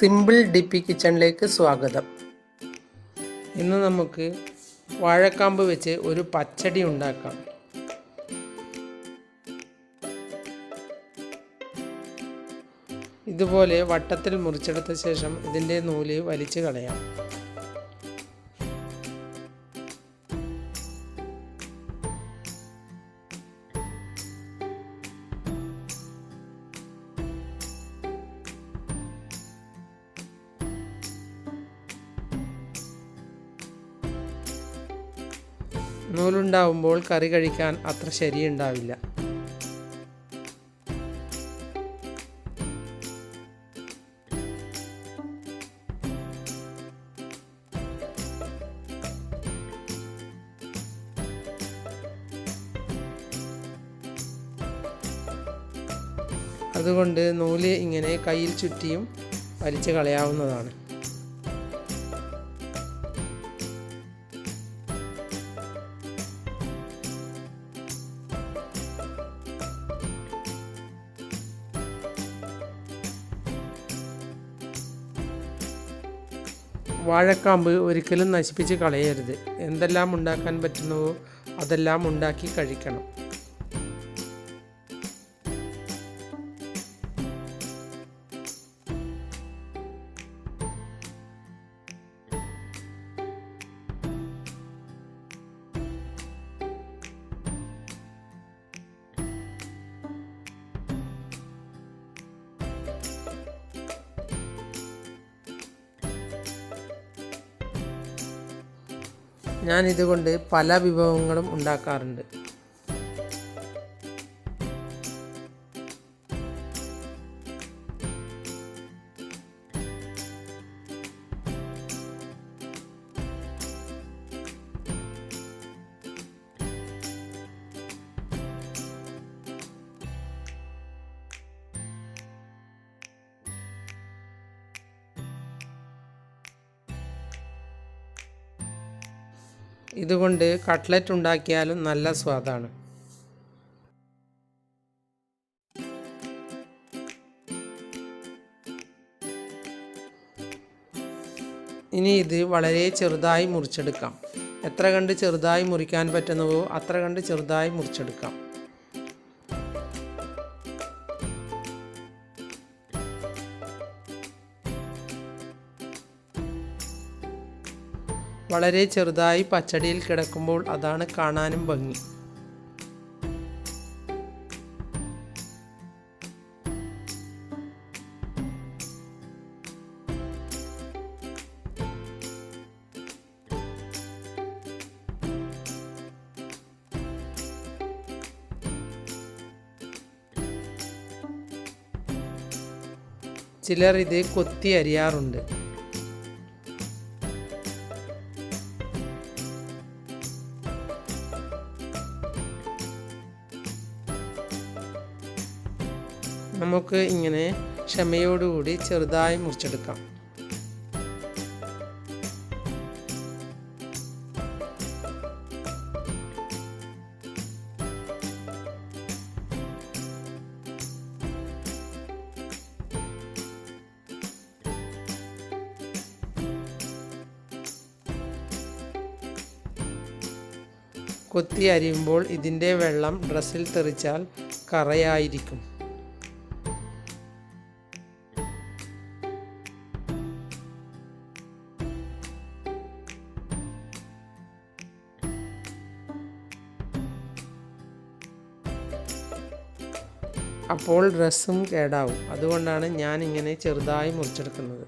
Simple ഡിപ്പി കിച്ചണിലേക്ക് സ്വാഗതം. ഇന്ന് നമുക്ക് വാഴക്കാമ്പ് വെച്ച് ഒരു പച്ചടി ഉണ്ടാക്കാം. ഇതുപോലെ വട്ടത്തിൽ മുറിച്ചെടുത്ത ശേഷം ഇതിൻ്റെ നൂല് വലിച്ചു കളയാം. നൂലുണ്ടാവുമ്പോൾ കറി കഴിക്കാൻ അത്ര ശരിയുണ്ടാവില്ല. അതുകൊണ്ട് നൂല് ഇങ്ങനെ കയ്യിൽ ചുറ്റിയും വലിച്ചു കളയാവുന്നതാണ്. വാഴക്കാമ്പ് ഒരിക്കലും നശിപ്പിച്ച് കളയരുത്. എന്തെല്ലാം ഉണ്ടാക്കാൻ പറ്റുന്നുവോ അതെല്ലാം ഉണ്ടാക്കി കഴിക്കണം. ഞാൻ ഇതുകൊണ്ട് പല വിഭവങ്ങളും ഉണ്ടാക്കാറുണ്ട്. ഇതുകൊണ്ട് കട്ട്ലറ്റ് ഉണ്ടാക്കിയാലും നല്ല സ്വാദാണ്. ഇനി ഇത് വളരെ ചെറുതായി മുറിച്ചെടുക്കാം. എത്ര കണ്ട് ചെറുതായി മുറിക്കാൻ പറ്റുന്നുവോ അത്ര കണ്ട് ചെറുതായി മുറിച്ചെടുക്കാം. വളരെ ചെറുതായി പച്ചടിയിൽ കിടക്കുമ്പോൾ അതാണ് കാണാനും ഭംഗി. ചിലർ ഇത് കൊത്തി അരിയാറുണ്ട്. നമുക്ക് ഇങ്ങനെ ക്ഷമയോടുകൂടി ചെറുതായി മുറിച്ചെടുക്കാം. കൊത്തി അരിയുമ്പോൾ ഇതിൻ്റെ വെള്ളം ഡ്രസ്സിൽ തെറിച്ചാൽ കറയായിരിക്കും. അപ്പോൾ ഡ്രസ്സും കേടാവും. അതുകൊണ്ടാണ് ഞാൻ ഇങ്ങനെ ചെറുതായി മുറിച്ചെടുക്കുന്നത്.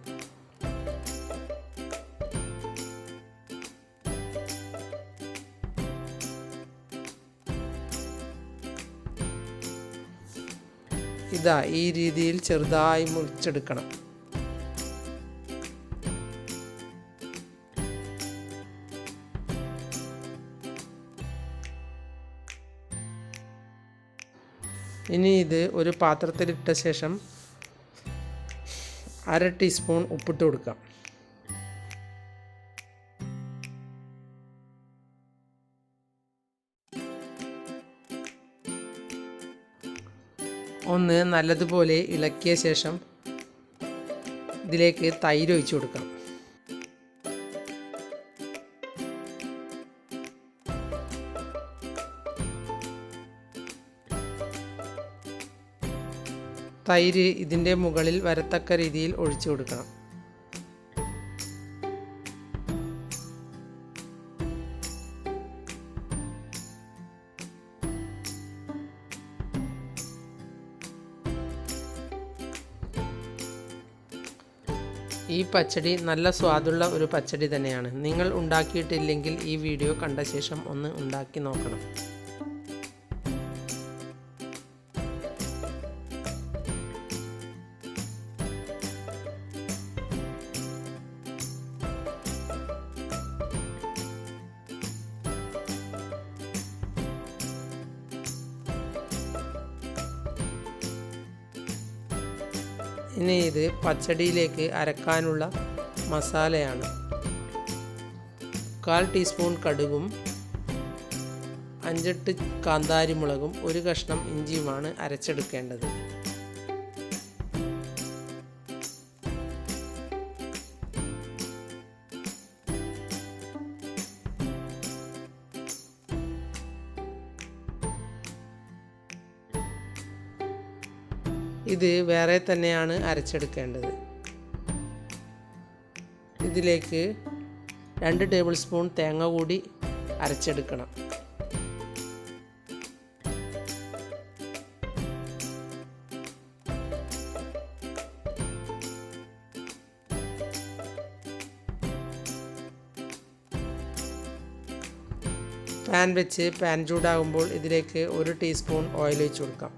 ഇതാ ഈ രീതിയിൽ ചെറുതായി മുറിച്ചെടുക്കണം. ഇനി ഇത് ഒരു പാത്രത്തിലിട്ട ശേഷം 1/2 ടീസ്പൂൺ ഉപ്പിട്ട് കൊടുക്കാം. ഒന്ന് നല്ലതുപോലെ ഇളക്കിയ ശേഷം ഇതിലേക്ക് തൈര് ഒഴിച്ചു കൊടുക്കാം. തൈര് ഇതിൻ്റെ മുകളിൽ വരത്തക്ക രീതിയിൽ ഒഴിച്ചു കൊടുക്കണം. ഈ പച്ചടി നല്ല സ്വാദുള്ള ഒരു പച്ചടി തന്നെയാണ്. നിങ്ങൾ ഉണ്ടാക്കിയിട്ടില്ലെങ്കിൽ ഈ വീഡിയോ കണ്ട ശേഷം ഒന്ന് ഉണ്ടാക്കി നോക്കണം. ഇനി ഇത് പച്ചടിയിലേക്ക് അരക്കാനുള്ള മസാലയാണ്. 1/4 ടീസ്പൂൺ കടുകും 5-8 കാന്താരിമുളകും 1 കഷ്ണം ഇഞ്ചിയുമാണ് അരച്ചെടുക്കേണ്ടത്. ഇത് വേറെ തന്നെയാണ് അരച്ചെടുക്കേണ്ടത്. ഇതിലേക്ക് 2 ടേബിൾ സ്പൂൺ തേങ്ങ കൂടി അരച്ചെടുക്കണം. പാൻ വെച്ച് പാൻ ചൂടാകുമ്പോൾ ഇതിലേക്ക് 1 ടീസ്പൂൺ ഓയിൽ ഒഴിച്ചു കൊടുക്കാം.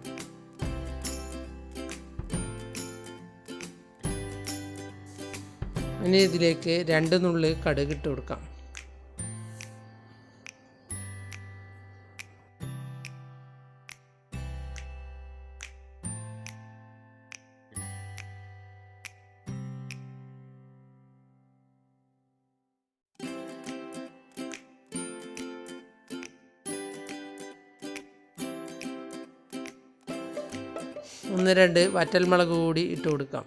ഇനി ഇതിലേക്ക് 2 നുള്ളി കടുക് ഇട്ട് കൊടുക്കാം. ഒന്ന് 2 വറ്റൽമുളക് കൂടി ഇട്ട് കൊടുക്കാം.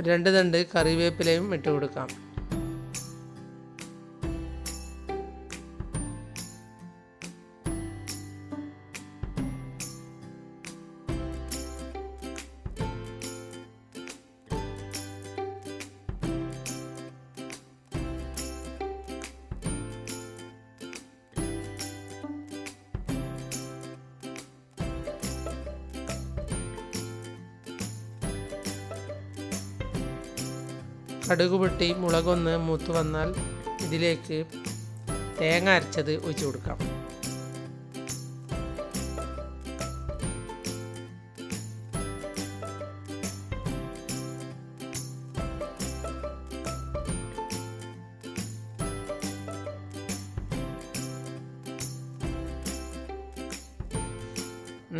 രണ്ട് തണ്ട് കറിവേപ്പിലയും ഇട്ട് കൊടുക്കാം. കടുക് പൊട്ടി മുളകൊന്ന് മൂത്ത് വന്നാൽ ഇതിലേക്ക് തേങ്ങ അരച്ചത് ഒഴിച്ചു കൊടുക്കാം.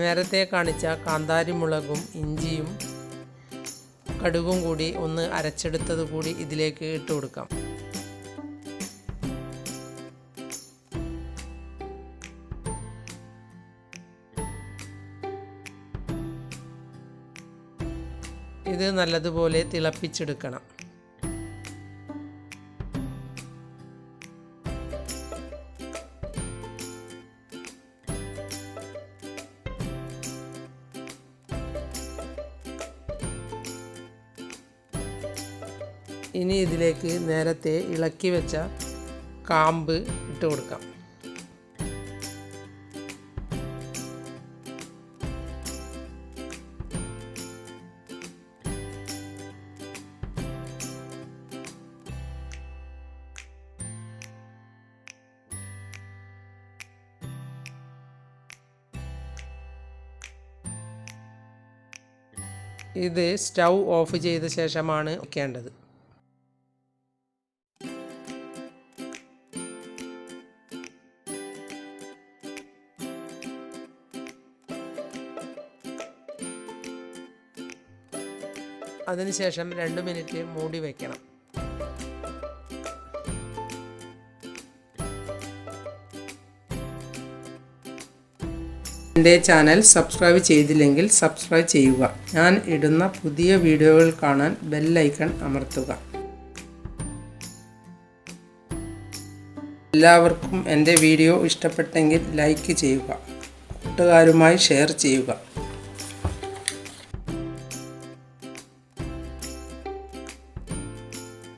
നേരത്തെ കാണിച്ച കാന്താരി മുളകും ഇഞ്ചിയും കടുകും കൂടി ഒന്ന് അരച്ചെടുത്തത് കൂടി ഇതിലേക്ക് ഇട്ട് കൊടുക്കാം. ഇത് നല്ലതുപോലെ തിളപ്പിച്ചെടുക്കണം. ഇനി ഇതിലേക്ക് നേരത്തെ ഇളക്കി വെച്ച കാമ്പ് ഇട്ട് കൊടുക്കാം. ഇത് സ്റ്റൗ ഓഫ് ചെയ്ത ശേഷമാണ് വയ്ക്കേണ്ടത്. അതിനുശേഷം 2 മിനിറ്റ് മൂടി വയ്ക്കണം. എൻ്റെ ചാനൽ സബ്സ്ക്രൈബ് ചെയ്തില്ലെങ്കിൽ സബ്സ്ക്രൈബ് ചെയ്യുക. ഞാൻ ഇടുന്ന പുതിയ വീഡിയോകൾ കാണാൻ ബെൽ ഐക്കൺ അമർത്തുക. എല്ലാവർക്കും എൻ്റെ വീഡിയോ ഇഷ്ടപ്പെട്ടെങ്കിൽ ലൈക്ക് ചെയ്യുക. കൂട്ടുകാരുമായി ഷെയർ ചെയ്യുക.